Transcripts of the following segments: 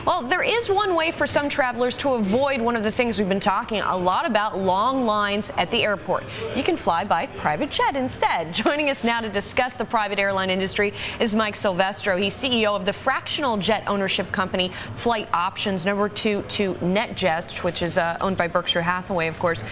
Well, there is one way for some travelers to avoid one of the things we've been talking a lot about, long lines at the airport. You can fly by private jet instead. Joining us now to discuss the private airline industry is Mike Silvestro. He's CEO of the fractional jet ownership company Flight Options, number 2 to NetJet, which is owned by Berkshire Hathaway, of course.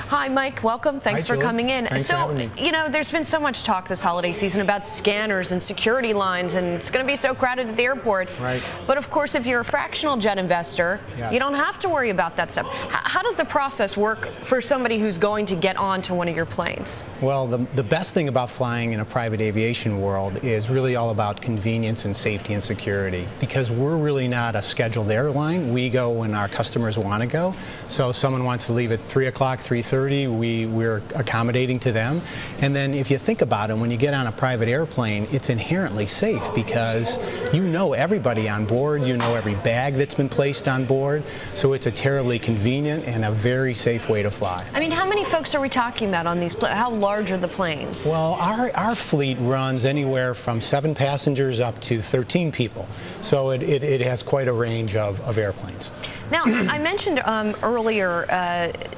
Hi, Mike. Welcome. Thanks for coming in. Thanks for having me. You know, there's been so much talk this holiday season about scanners and security lines, and it's going to be so crowded at the airports. Right. But of course, if you're a fractional jet investor, yes, you don't have to worry about that stuff. How does the process work for somebody who's going to get onto one of your planes? Well, the best thing about flying in a private aviation world is really all about convenience and safety and security, because we're really not a scheduled airline. We go when our customers want to go. So if someone wants to leave at 3 o'clock, 3:30, we're accommodating to them. And then if you think about it, when you get on a private airplane, it's inherently safe because you know everybody on board, you know every bag that's been placed on board. So it's a terribly convenient and a very safe way to fly. I mean, how many folks are we talking about on these planes? How large are the planes? Well, our fleet runs anywhere from 7 passengers up to 13 people. So it has quite a range of airplanes. Now, I mentioned earlier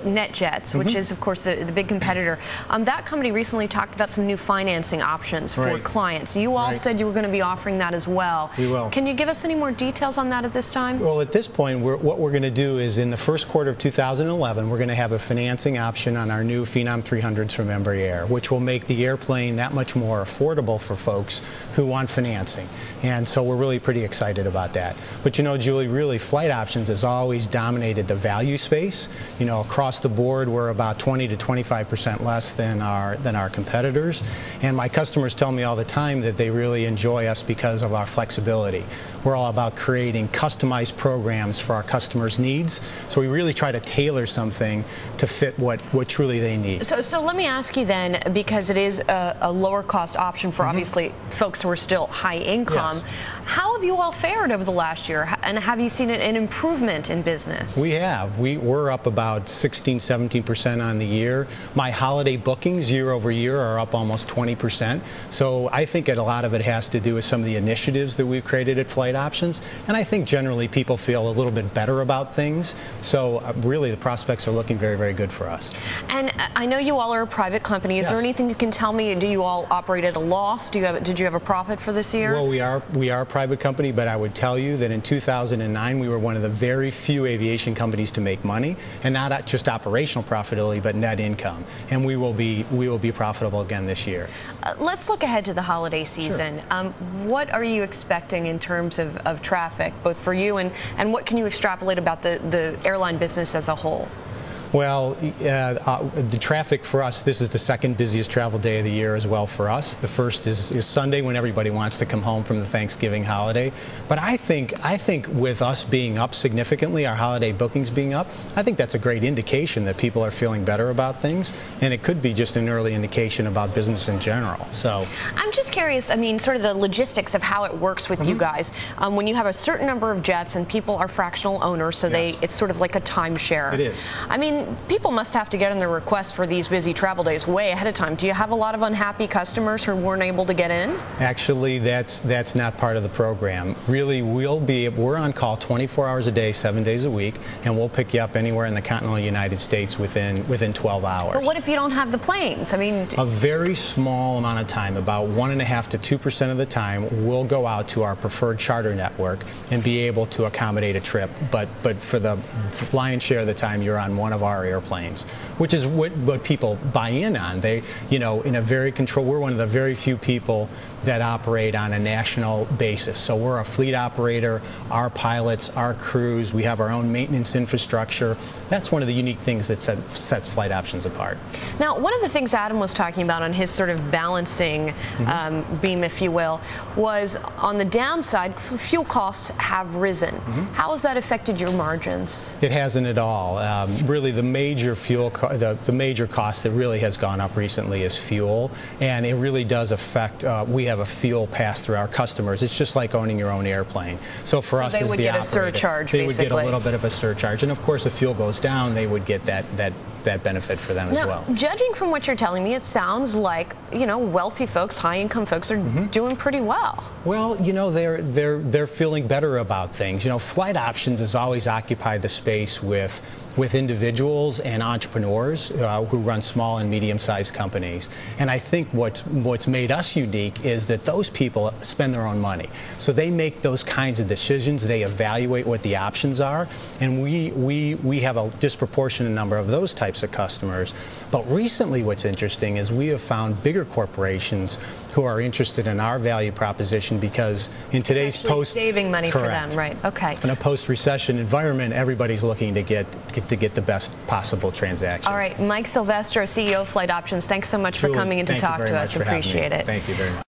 NetJets, which is, of course, the big competitor. That company recently talked about some new financing options for clients. You all said you were going to be offering that as well. We will. Can you give us any more details on that at this time? Well, at this point, what we're going to do is in the first quarter of 2011, we're going to have a financing option on our new Phenom 300s from Embraer, which will make the airplane that much more affordable for folks who want financing. And so we're really pretty excited about that. But you know, Julie, really, Flight Options has always dominated the value space. You know, across the board, we're about 20 to 25% less than our competitors. And my customers tell me all the time that they really enjoy us because of our flexibility. We're all about creating customized programs for our customers' needs. So we really try to tailor something to fit what truly they need. So let me ask you then, because it is a lower cost option for obviously folks who are still high income. Yes. How have you all fared over the last year, and have you seen an improvement in business? We have. We're up about 16, 17% on the year. My holiday bookings year over year are up almost 20%. So I think a lot of it has to do with some of the initiatives that we've created at Flight Options. And I think generally people feel a little bit better about things. So really the prospects are looking very, very good for us. And I know you all are a private company. Is there anything you can tell me? Do you all operate at a loss? Did you have a profit for this year? Well, we are a private company, but I would tell you that in 2009 we were one of the very few aviation companies to make money, and not just operational profitability, but net income. And we will be profitable again this year. Let's look ahead to the holiday season. Sure. What are you expecting in terms of traffic, both for you and what can you extrapolate about the airline business as a whole? Well, the traffic for us, this is the second busiest travel day of the year as well for us. The first is Sunday, when everybody wants to come home from the Thanksgiving holiday. But I think with us being up significantly, our holiday bookings being up, I think that's a great indication that people are feeling better about things, and it could be just an early indication about business in general. So I'm just curious, I mean, sort of the logistics of how it works with you guys. When you have a certain number of jets and people are fractional owners, so it's sort of like a timeshare. It is. I mean, people must have to get in their requests for these busy travel days way ahead of time. Do you have a lot of unhappy customers who weren't able to get in? Actually, that's not part of the program. Really, we're on call 24 hours a day, 7 days a week, and we'll pick you up anywhere in the continental United States within 12 hours. But what if you don't have the planes? I mean, a very small amount of time, about 1.5% to 2% of the time, we'll go out to our preferred charter network and be able to accommodate a trip. But for the lion's share of the time, you're on one of our airplanes, which is what people buy in on. They, you know, in a very we're one of the very few people that operate on a national basis. So we're a fleet operator, our pilots, our crews, we have our own maintenance infrastructure. That's one of the unique things that sets Flight Options apart. Now, one of the things Adam was talking about on his sort of balancing beam, if you will, was on the downside, fuel costs have risen. How has that affected your margins? It hasn't at all. Really, the major the major cost that really has gone up recently is fuel, and it really does affect. We have a fuel pass through our customers. It's just like owning your own airplane. So for us, they would get a surcharge. They would get a little bit of a surcharge, and of course, if fuel goes down, they would get that benefit for them as well. Judging from what you're telling me, it sounds like, you know, wealthy folks, high-income folks are doing pretty well. Well, you know, they're feeling better about things. You know, flight options has always occupied the space with individuals and entrepreneurs who run small and medium-sized companies. And I think what's made us unique is that those people spend their own money. So they make those kinds of decisions. They evaluate what the options are, and we have a disproportionate number of those types of customers. But recently, what's interesting is we have found bigger corporations who are interested in our value proposition, because in today's saving money for them, right? Okay. In a post-recession environment, everybody's looking to get the best possible transactions. All right, Mike Silvestro, CEO of Flight Options, thanks so much for coming in to talk to us. Appreciate it. Thank you very much.